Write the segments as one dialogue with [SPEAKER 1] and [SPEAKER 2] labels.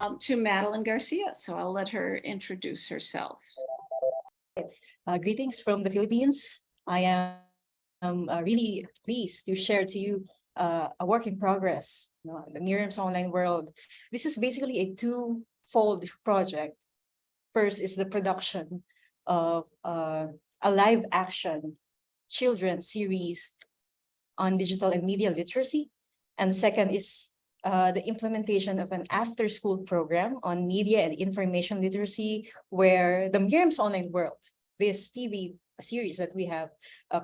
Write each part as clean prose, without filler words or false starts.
[SPEAKER 1] To Madelyn Garcia, so I'll let her introduce herself.
[SPEAKER 2] Greetings from the Philippines. I am really pleased to share to you a work in progress, the Miriam's Online World. This is basically a two-fold project. First is the production of a live action children's series on digital and media literacy. And second is the implementation of an after-school program on media and information literacy, where the Miriam's Online World, this TV series that we have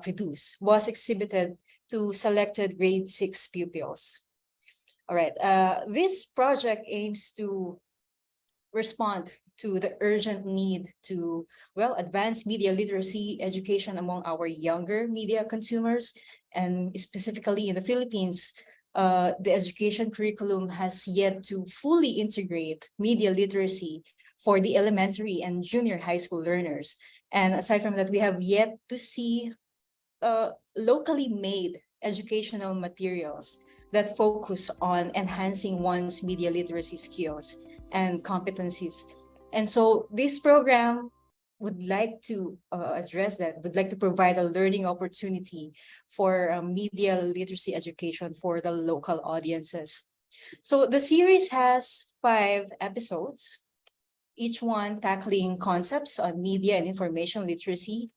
[SPEAKER 2] produced, was exhibited to selected grade 6 pupils. All right, this project aims to respond to the urgent need to, advance media literacy education among our younger media consumers. And specifically in the Philippines, the education curriculum has yet to fully integrate media literacy for the elementary and junior high school learners. And aside from that, we have yet to see locally made educational materials that focus on enhancing one's media literacy skills and competencies. And so this program would like to address that, would like to provide a learning opportunity for media literacy education for the local audiences. So the series has 5 episodes, each one tackling concepts on media and information literacy.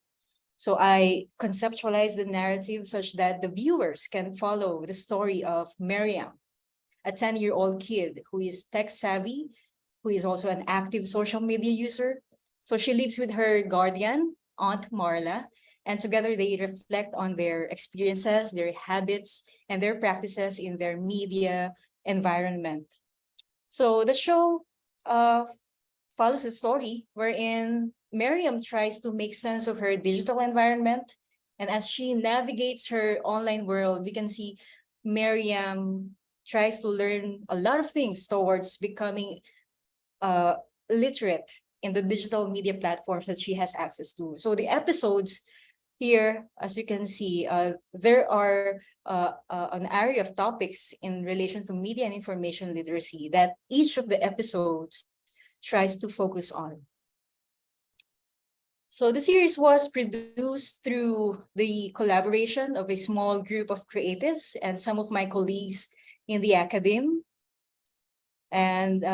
[SPEAKER 2] So I conceptualize the narrative such that the viewers can follow the story of Miriam, a 10-year-old kid who is tech savvy, who is also an active social media user. So she lives with her guardian, Aunt Marla, and together they reflect on their experiences, their habits, and their practices in their media environment. So the show follows a story wherein Miriam tries to make sense of her digital environment. And as she navigates her online world, we can see Miriam tries to learn a lot of things towards becoming literate in the digital media platforms that she has access to. So the episodes here, as you can see, there are an area of topics in relation to media and information literacy that each of the episodes tries to focus on. So the series was produced through the collaboration of a small group of creatives and some of my colleagues in the academe. And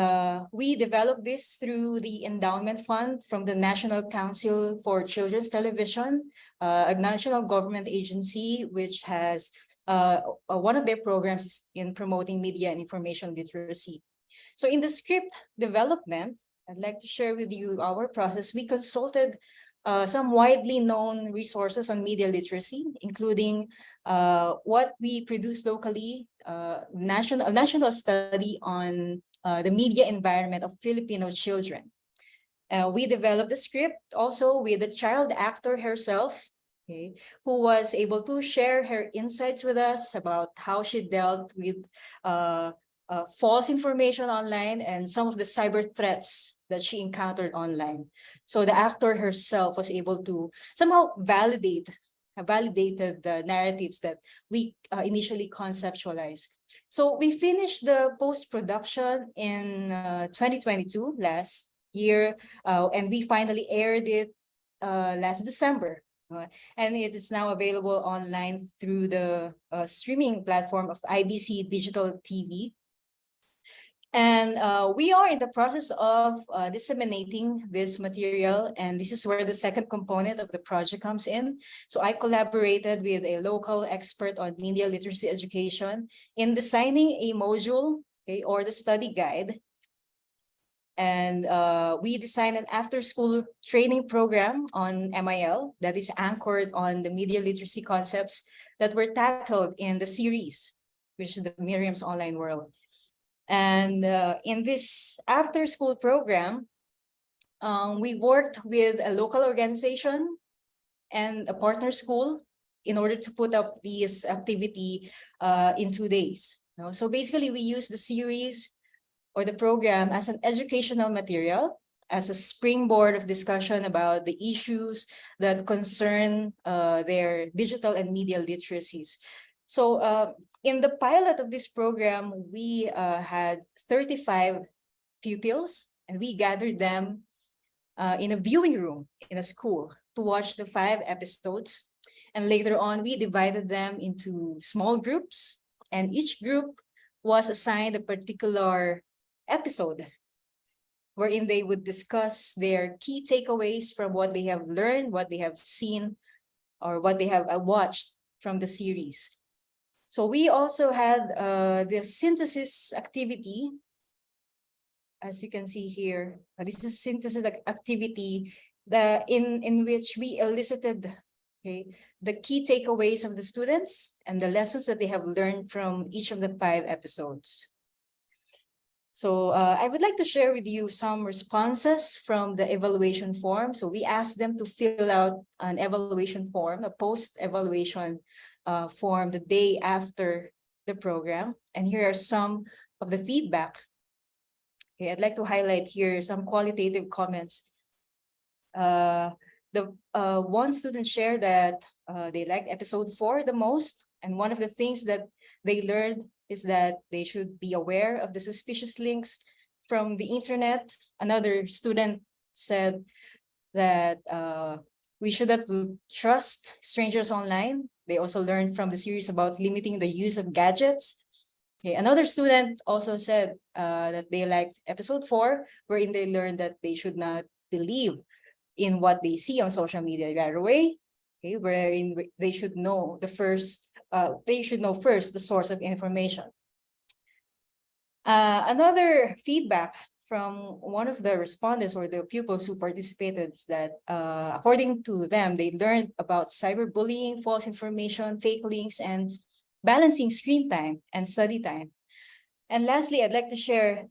[SPEAKER 2] we developed this through the endowment fund from the National Council for Children's Television, a national government agency which has one of their programs is in promoting media and information literacy. So in the script development, I'd like to share with you our process. We consulted some widely known resources on media literacy, including what we produce locally, a national study on the media environment of Filipino children. We developed the script also with the child actor herself, okay, who was able to share her insights with us about how she dealt with false information online and some of the cyber threats that she encountered online. So the actor herself was able to somehow validated the narratives that we initially conceptualized. So we finished the post-production in 2022, last year, and we finally aired it last December. And it is now available online through the streaming platform of IBC Digital TV. And we are in the process of disseminating this material, and this is where the second component of the project comes in. So I collaborated with a local expert on media literacy education in designing a module, okay, or the study guide. And we designed an after-school training program on MIL that is anchored on the media literacy concepts that were tackled in the series, which is the Miriam's Online World. And in this after-school program, we worked with a local organization and a partner school in order to put up this activity in 2 days. So basically, we use the series or the program as an educational material, as a springboard of discussion about the issues that concern their digital and media literacies. So in the pilot of this program, we had 35 pupils, and we gathered them in a viewing room in a school to watch the 5 episodes. And later on, we divided them into small groups, and each group was assigned a particular episode wherein they would discuss their key takeaways from what they have learned, what they have seen, or what they have watched from the series. So we also had the synthesis activity. As you can see here, this is synthesis activity in which we elicited the key takeaways of the students and the lessons that they have learned from each of the 5 episodes. So I would like to share with you some responses from the evaluation form. So we asked them to fill out an evaluation form, a post-evaluation form the day after the program. And here are some of the feedback. Okay, I'd like to highlight here some qualitative comments. One student shared that they liked episode 4 the most. And one of the things that they learned is that they should be aware of the suspicious links from the internet. Another student said that we shouldn't trust strangers online. They also learned from the series about limiting the use of gadgets. Okay, another student also said that they liked episode 4, wherein they learned that they should not believe in what they see on social media right away. Okay, wherein they should know first the source of information. Another feedback from one of the respondents or the pupils who participated is that according to them, they learned about cyberbullying, false information, fake links, and balancing screen time and study time. And lastly, I'd like to share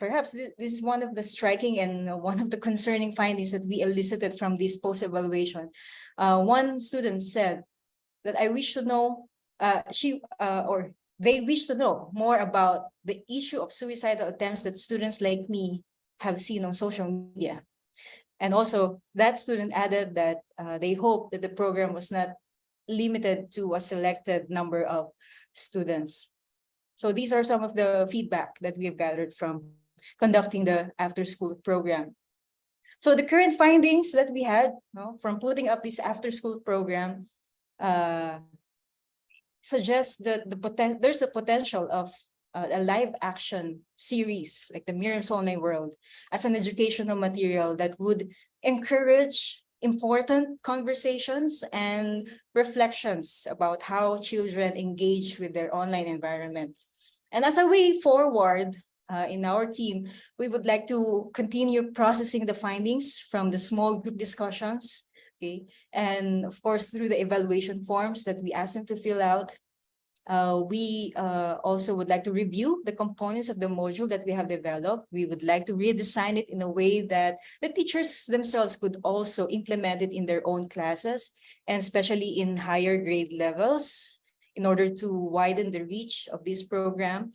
[SPEAKER 2] perhaps this is one of the striking and one of the concerning findings that we elicited from this post-evaluation. One student said that I wish to know, they wish to know more about the issue of suicidal attempts that students like me have seen on social media. And also that student added that they hope that the program was not limited to a selected number of students. So these are some of the feedback that we have gathered from conducting the after-school program. So the current findings that we had from putting up this after-school program suggests that there's a potential of a live action series like the Miriam's Online World as an educational material that would encourage important conversations and reflections about how children engage with their online environment. And as a way forward in our team, we would like to continue processing the findings from the small group discussions, okay, and of course through the evaluation forms that we asked them to fill out. We also would like to review the components of the module that we have developed. We would like to redesign it in a way that the teachers themselves could also implement it in their own classes, and especially in higher grade levels, in order to widen the reach of this program.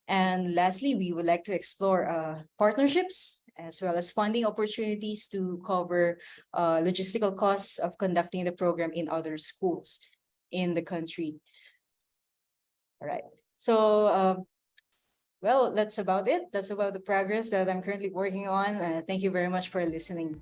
[SPEAKER 2] And lastly, we would like to explore partnerships as well as funding opportunities to cover logistical costs of conducting the program in other schools in the country. All right. So, well, that's about it. That's about the progress that I'm currently working on. Thank you very much for listening.